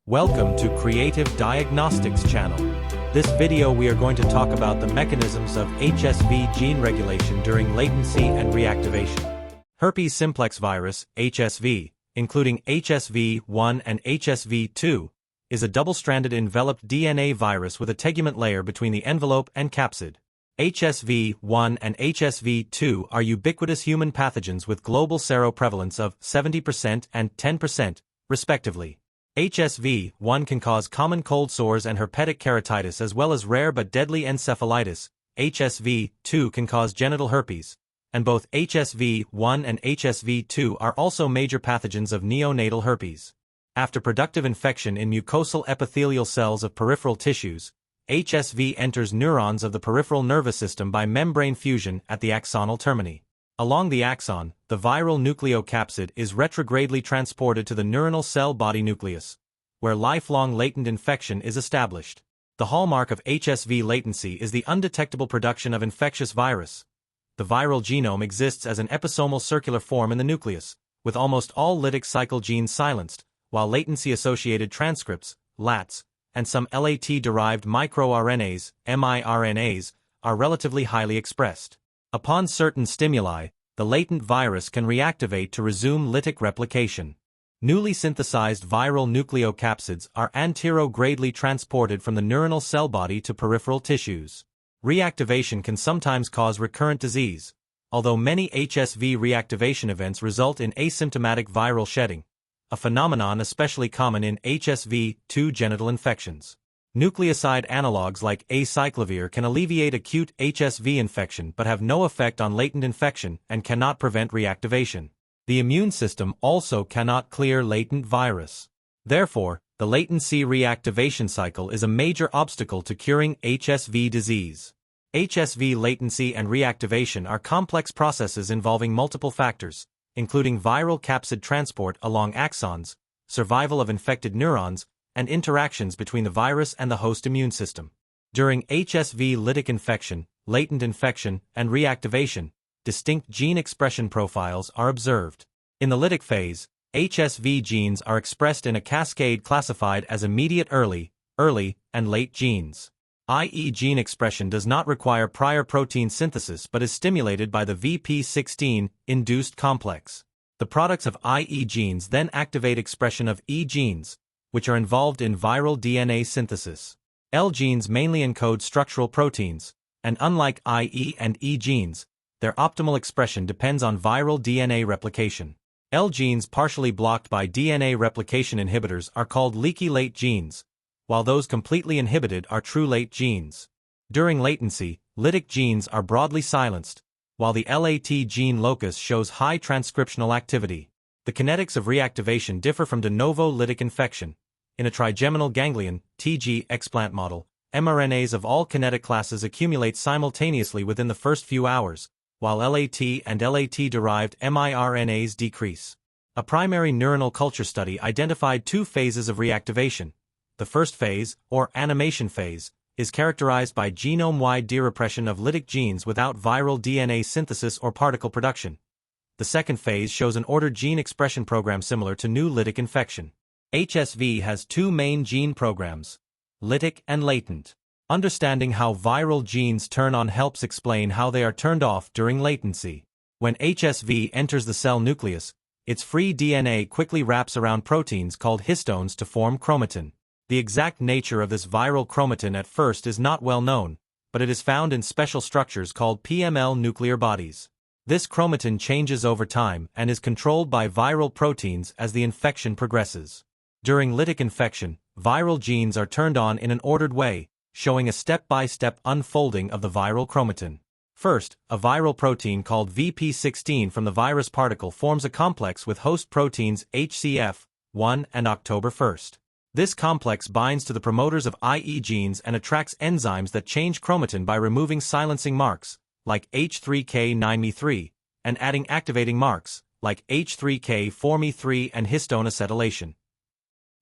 Welcome to Creative Diagnostics channel. This video we are going to talk about the mechanisms of HSV gene regulation during latency and reactivation. Herpes simplex virus, HSV, including HSV-1 and HSV-2, is a double-stranded enveloped DNA virus with a tegument layer between the envelope and capsid. HSV-1 and HSV-2 are ubiquitous human pathogens with global seroprevalence of 70% and 10%, respectively. HSV-1 can cause common cold sores and herpetic keratitis as well as rare but deadly encephalitis. HSV-2 can cause genital herpes, and both HSV-1 and HSV-2 are also major pathogens of neonatal herpes. After productive infection in mucosal epithelial cells of peripheral tissues, HSV enters neurons of the peripheral nervous system by membrane fusion at the axonal termini. Along the axon, the viral nucleocapsid is retrogradely transported to the neuronal cell body nucleus, where lifelong latent infection is established. The hallmark of HSV latency is the undetectable production of infectious virus. The viral genome exists as an episomal circular form in the nucleus, with almost all lytic cycle genes silenced, while latency-associated transcripts, LATs, and some LAT-derived microRNAs, miRNAs, are relatively highly expressed. Upon certain stimuli, the latent virus can reactivate to resume lytic replication. Newly synthesized viral nucleocapsids are anterogradely transported from the neuronal cell body to peripheral tissues. Reactivation can sometimes cause recurrent disease, although many HSV reactivation events result in asymptomatic viral shedding, a phenomenon especially common in HSV-2 genital infections. Nucleoside analogues like acyclovir can alleviate acute HSV infection but have no effect on latent infection and cannot prevent reactivation. The immune system also cannot clear latent virus. Therefore, the latency reactivation cycle is a major obstacle to curing HSV disease. HSV latency and reactivation are complex processes involving multiple factors, including viral capsid transport along axons, survival of infected neurons, and interactions between the virus and the host immune system. During HSV lytic infection, latent infection, and reactivation, distinct gene expression profiles are observed. In the lytic phase, HSV genes are expressed in a cascade classified as immediate early, and late genes. i.e., gene expression does not require prior protein synthesis but is stimulated by the VP16 induced complex. The products of IE genes then activate expression of E genes, which are involved in viral DNA synthesis. L genes mainly encode structural proteins, and unlike IE and E genes, their optimal expression depends on viral DNA replication. L genes partially blocked by DNA replication inhibitors are called leaky late genes, while those completely inhibited are true late genes. During latency, lytic genes are broadly silenced, while the LAT gene locus shows high transcriptional activity. The kinetics of reactivation differ from de novo lytic infection. In a trigeminal ganglion (TG) explant model, mRNAs of all kinetic classes accumulate simultaneously within the first few hours, while LAT and LAT-derived miRNAs decrease. A primary neuronal culture study identified two phases of reactivation. The first phase, or animation phase, is characterized by genome-wide derepression of lytic genes without viral DNA synthesis or particle production. The second phase shows an ordered gene expression program similar to new lytic infection. HSV has two main gene programs, lytic and latent. Understanding how viral genes turn on helps explain how they are turned off during latency. When HSV enters the cell nucleus, its free DNA quickly wraps around proteins called histones to form chromatin. The exact nature of this viral chromatin at first is not well known, but it is found in special structures called PML nuclear bodies. This chromatin changes over time and is controlled by viral proteins as the infection progresses. During lytic infection, viral genes are turned on in an ordered way, showing a step-by-step unfolding of the viral chromatin. First, a viral protein called VP16 from the virus particle forms a complex with host proteins HCF1 and October 1st. This complex binds to the promoters of IE genes and attracts enzymes that change chromatin by removing silencing marks, like H3K9Me3, and adding activating marks, like H3K4Me3 and histone acetylation.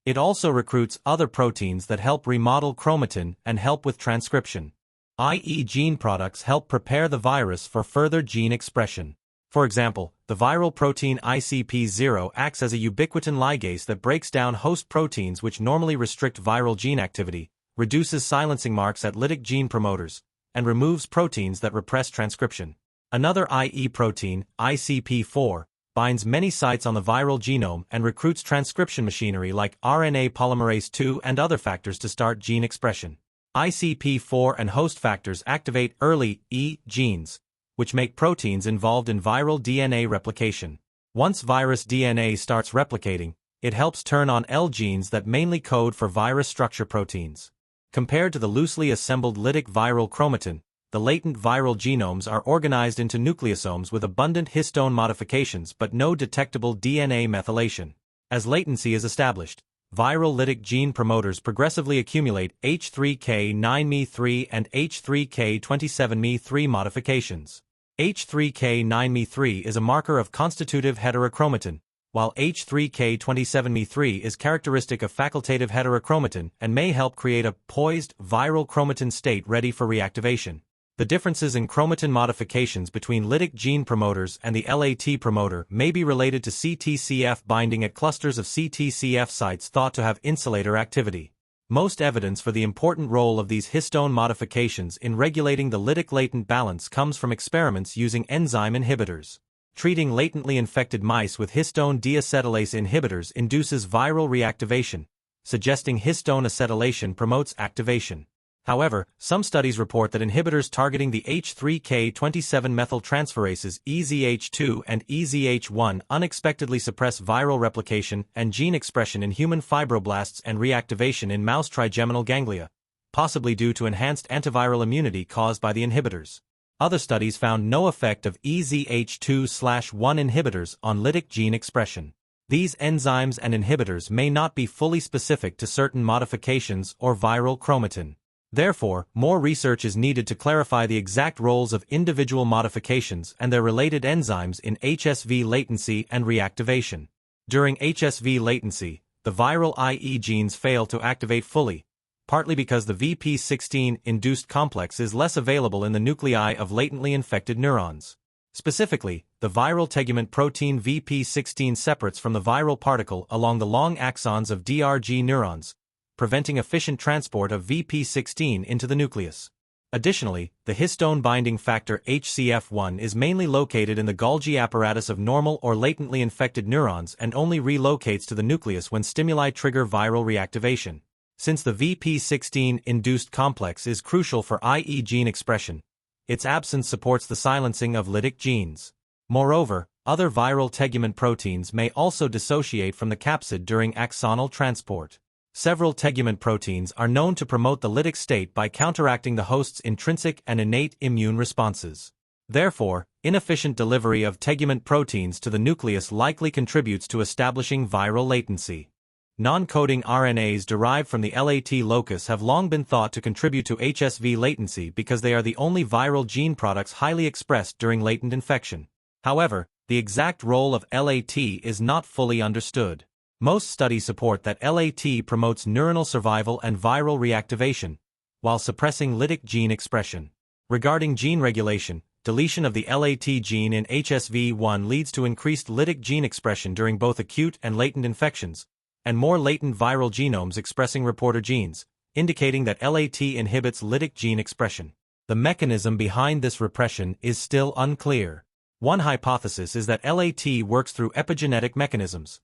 It also recruits other proteins that help remodel chromatin and help with transcription. IE gene products help prepare the virus for further gene expression. For example, the viral protein ICP0 acts as a ubiquitin ligase that breaks down host proteins which normally restrict viral gene activity, reduces silencing marks at lytic gene promoters, and removes proteins that repress transcription. Another IE protein, ICP4, binds many sites on the viral genome and recruits transcription machinery like RNA polymerase II and other factors to start gene expression. ICP4 and host factors activate early E genes, which make proteins involved in viral DNA replication. Once virus DNA starts replicating, it helps turn on L genes that mainly code for virus structure proteins. Compared to the loosely assembled lytic viral chromatin, the latent viral genomes are organized into nucleosomes with abundant histone modifications but no detectable DNA methylation. As latency is established, viral lytic gene promoters progressively accumulate H3K9Me3 and H3K27Me3 modifications. H3K9Me3 is a marker of constitutive heterochromatin, while H3K27Me3 is characteristic of facultative heterochromatin and may help create a poised viral chromatin state ready for reactivation. The differences in chromatin modifications between lytic gene promoters and the LAT promoter may be related to CTCF binding at clusters of CTCF sites thought to have insulator activity. Most evidence for the important role of these histone modifications in regulating the lytic latent balance comes from experiments using enzyme inhibitors. Treating latently infected mice with histone deacetylase inhibitors induces viral reactivation, suggesting histone acetylation promotes activation. However, some studies report that inhibitors targeting the H3K27 methyltransferases EZH2 and EZH1 unexpectedly suppress viral replication and gene expression in human fibroblasts and reactivation in mouse trigeminal ganglia, possibly due to enhanced antiviral immunity caused by the inhibitors. Other studies found no effect of EZH2/1 inhibitors on lytic gene expression. These enzymes and inhibitors may not be fully specific to certain modifications or viral chromatin. Therefore, more research is needed to clarify the exact roles of individual modifications and their related enzymes in HSV latency and reactivation. During HSV latency, the viral IE genes fail to activate fully, partly because the VP16-induced complex is less available in the nuclei of latently infected neurons. Specifically, the viral tegument protein VP16 separates from the viral particle along the long axons of DRG neurons, preventing efficient transport of VP16 into the nucleus. Additionally, the histone-binding factor HCF1 is mainly located in the Golgi apparatus of normal or latently infected neurons and only relocates to the nucleus when stimuli trigger viral reactivation. Since the VP16-induced complex is crucial for IE gene expression, its absence supports the silencing of lytic genes. Moreover, other viral tegument proteins may also dissociate from the capsid during axonal transport. Several tegument proteins are known to promote the lytic state by counteracting the host's intrinsic and innate immune responses. Therefore, inefficient delivery of tegument proteins to the nucleus likely contributes to establishing viral latency. Non-coding RNAs derived from the LAT locus have long been thought to contribute to HSV latency because they are the only viral gene products highly expressed during latent infection. However, the exact role of LAT is not fully understood. Most studies support that LAT promotes neuronal survival and viral reactivation, while suppressing lytic gene expression. Regarding gene regulation, deletion of the LAT gene in HSV1 leads to increased lytic gene expression during both acute and latent infections, and more latent viral genomes expressing reporter genes, indicating that LAT inhibits lytic gene expression. The mechanism behind this repression is still unclear. One hypothesis is that LAT works through epigenetic mechanisms.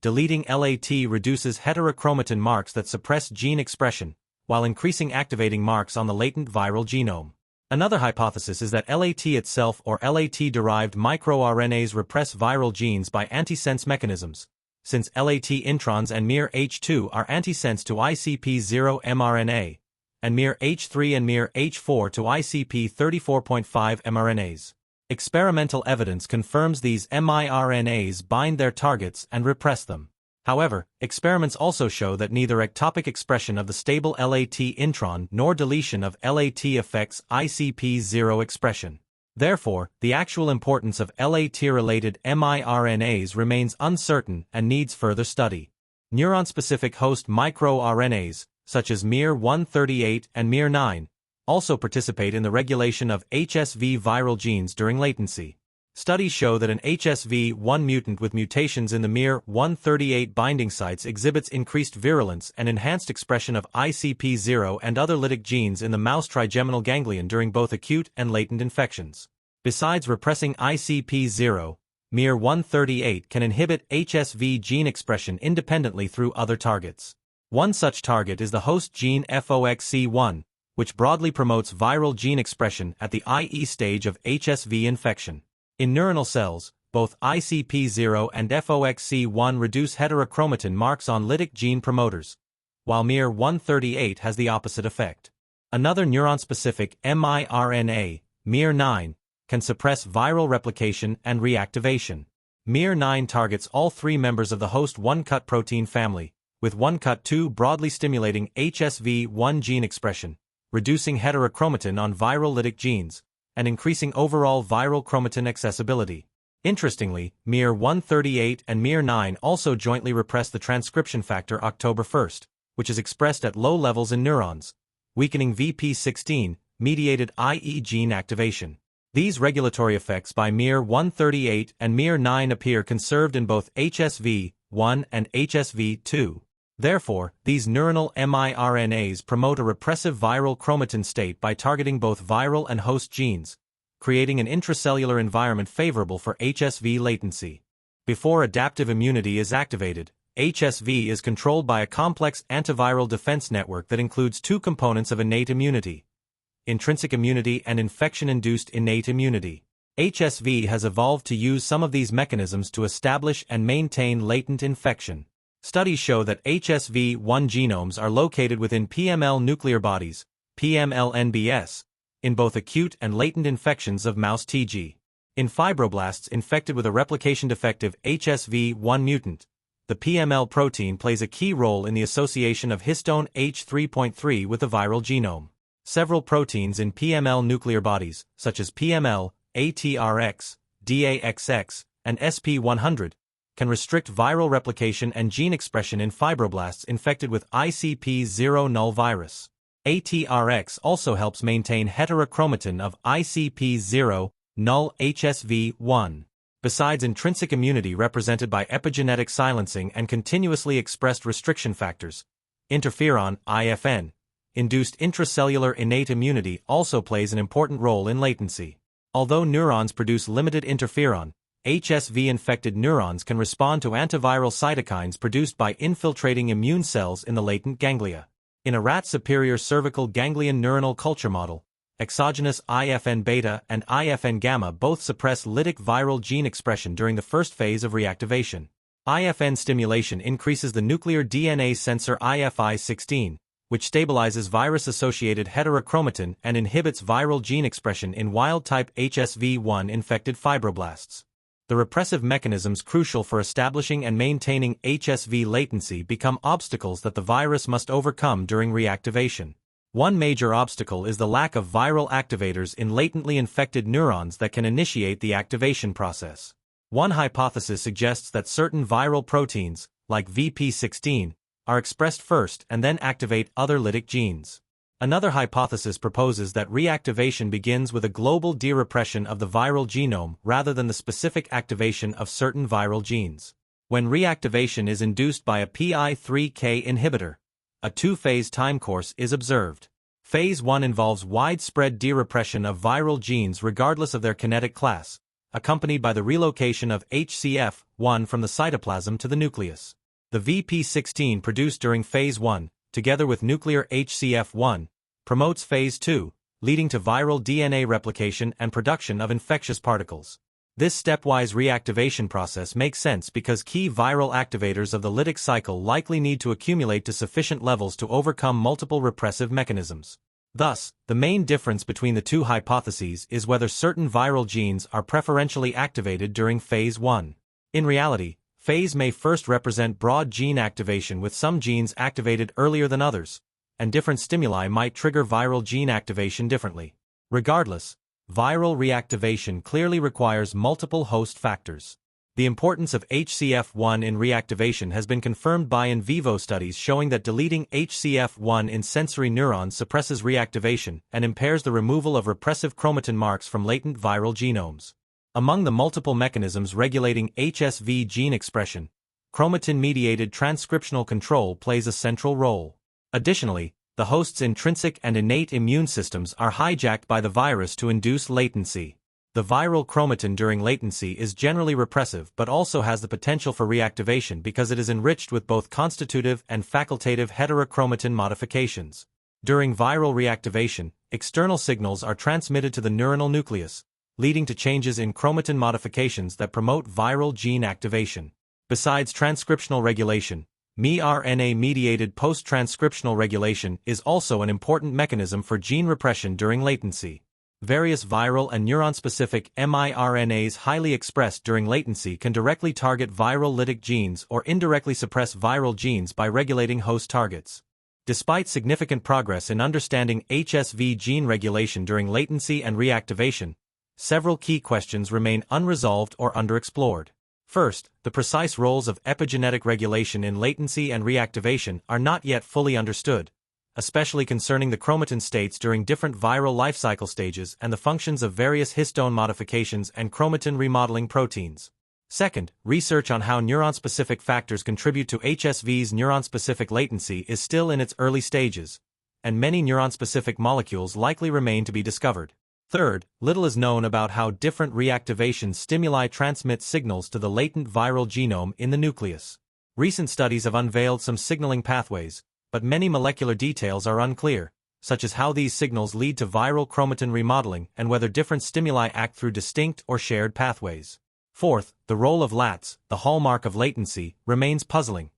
Deleting LAT reduces heterochromatin marks that suppress gene expression, while increasing activating marks on the latent viral genome. Another hypothesis is that LAT itself or LAT-derived microRNAs repress viral genes by antisense mechanisms, since LAT introns and miR-H2 are antisense to ICP0 mRNA, and miR-H3 and miR-H4 to ICP34.5 mRNAs. Experimental evidence confirms these miRNAs bind their targets and repress them. However, experiments also show that neither ectopic expression of the stable LAT intron nor deletion of LAT affects ICP0 expression. Therefore, the actual importance of LAT-related miRNAs remains uncertain and needs further study. Neuron-specific host microRNAs, such as miR-138 and miR-9, also participate in the regulation of HSV viral genes during latency. Studies show that an HSV-1 mutant with mutations in the miR-138 binding sites exhibits increased virulence and enhanced expression of ICP0 and other lytic genes in the mouse trigeminal ganglion during both acute and latent infections. Besides repressing ICP0, miR-138 can inhibit HSV gene expression independently through other targets. One such target is the host gene FOXC1, which broadly promotes viral gene expression at the IE stage of HSV infection. In neuronal cells, both ICP0 and FOXC1 reduce heterochromatin marks on lytic gene promoters, while miR-138 has the opposite effect. Another neuron-specific miRNA, miR9, can suppress viral replication and reactivation. miR9 targets all three members of the host 1-cut protein family, with 1-cut2 broadly stimulating HSV1 gene expression, reducing heterochromatin on viral lytic genes, and increasing overall viral chromatin accessibility. Interestingly, miR-138 and miR-9 also jointly repress the transcription factor October1, which is expressed at low levels in neurons, weakening VP16-mediated IE gene activation. These regulatory effects by miR-138 and miR-9 appear conserved in both HSV-1 and HSV-2. Therefore, these neuronal miRNAs promote a repressive viral chromatin state by targeting both viral and host genes, creating an intracellular environment favorable for HSV latency. Before adaptive immunity is activated, HSV is controlled by a complex antiviral defense network that includes two components of innate immunity: intrinsic immunity and infection-induced innate immunity. HSV has evolved to use some of these mechanisms to establish and maintain latent infection. Studies show that HSV-1 genomes are located within PML nuclear bodies, PML-NBS, in both acute and latent infections of mouse TG. In fibroblasts infected with a replication-defective HSV-1 mutant, the PML protein plays a key role in the association of histone H3.3 with the viral genome. Several proteins in PML nuclear bodies, such as PML, ATRX, DAXX, and SP100, can restrict viral replication and gene expression in fibroblasts infected with ICP0 null virus. ATRX also helps maintain heterochromatin of ICP0 null HSV1. Besides intrinsic immunity represented by epigenetic silencing and continuously expressed restriction factors, interferon IFN, induced intracellular innate immunity also plays an important role in latency. Although neurons produce limited interferon, HSV-infected neurons can respond to antiviral cytokines produced by infiltrating immune cells in the latent ganglia. In a rat superior cervical ganglion neuronal culture model, exogenous IFN-beta and IFN-gamma both suppress lytic viral gene expression during the first phase of reactivation. IFN stimulation increases the nuclear DNA sensor IFI16, which stabilizes virus-associated heterochromatin and inhibits viral gene expression in wild-type HSV-1 infected fibroblasts. The repressive mechanisms crucial for establishing and maintaining HSV latency become obstacles that the virus must overcome during reactivation. One major obstacle is the lack of viral activators in latently infected neurons that can initiate the activation process. One hypothesis suggests that certain viral proteins, like VP16, are expressed first and then activate other lytic genes. Another hypothesis proposes that reactivation begins with a global de-repression of the viral genome rather than the specific activation of certain viral genes. When reactivation is induced by a PI3K inhibitor, a two-phase time course is observed. Phase 1 involves widespread de-repression of viral genes regardless of their kinetic class, accompanied by the relocation of HCF1 from the cytoplasm to the nucleus. The VP16 produced during Phase 1, together with nuclear HCF1, promotes Phase 2, leading to viral DNA replication and production of infectious particles. This stepwise reactivation process makes sense because key viral activators of the lytic cycle likely need to accumulate to sufficient levels to overcome multiple repressive mechanisms. Thus, the main difference between the two hypotheses is whether certain viral genes are preferentially activated during Phase 1. In reality, phase may first represent broad gene activation with some genes activated earlier than others, and different stimuli might trigger viral gene activation differently. Regardless, viral reactivation clearly requires multiple host factors. The importance of HCF1 in reactivation has been confirmed by in vivo studies showing that deleting HCF1 in sensory neurons suppresses reactivation and impairs the removal of repressive chromatin marks from latent viral genomes. Among the multiple mechanisms regulating HSV gene expression, chromatin-mediated transcriptional control plays a central role. Additionally, the host's intrinsic and innate immune systems are hijacked by the virus to induce latency. The viral chromatin during latency is generally repressive but also has the potential for reactivation because it is enriched with both constitutive and facultative heterochromatin modifications. During viral reactivation, external signals are transmitted to the neuronal nucleus, leading to changes in chromatin modifications that promote viral gene activation. Besides transcriptional regulation, mRNA-mediated post-transcriptional regulation is also an important mechanism for gene repression during latency. Various viral and neuron-specific miRNAs highly expressed during latency can directly target viral lytic genes or indirectly suppress viral genes by regulating host targets. Despite significant progress in understanding HSV gene regulation during latency and reactivation, several key questions remain unresolved or underexplored. First, the precise roles of epigenetic regulation in latency and reactivation are not yet fully understood, especially concerning the chromatin states during different viral life cycle stages and the functions of various histone modifications and chromatin remodeling proteins. Second, research on how neuron-specific factors contribute to HSV's neuron-specific latency is still in its early stages, and many neuron-specific molecules likely remain to be discovered. Third, little is known about how different reactivation stimuli transmit signals to the latent viral genome in the nucleus. Recent studies have unveiled some signaling pathways, but many molecular details are unclear, such as how these signals lead to viral chromatin remodeling and whether different stimuli act through distinct or shared pathways. Fourth, the role of LATs, the hallmark of latency, remains puzzling.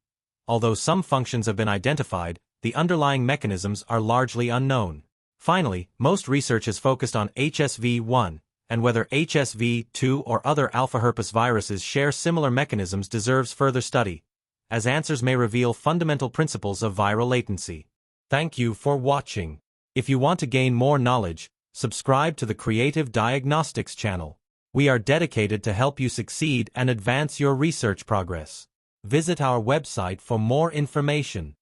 Although some functions have been identified, the underlying mechanisms are largely unknown. Finally, most research is focused on HSV-1, and whether HSV-2 or other alpha herpes viruses share similar mechanisms deserves further study, as answers may reveal fundamental principles of viral latency. Thank you for watching. If you want to gain more knowledge, subscribe to the Creative Diagnostics channel. We are dedicated to help you succeed and advance your research progress. Visit our website for more information.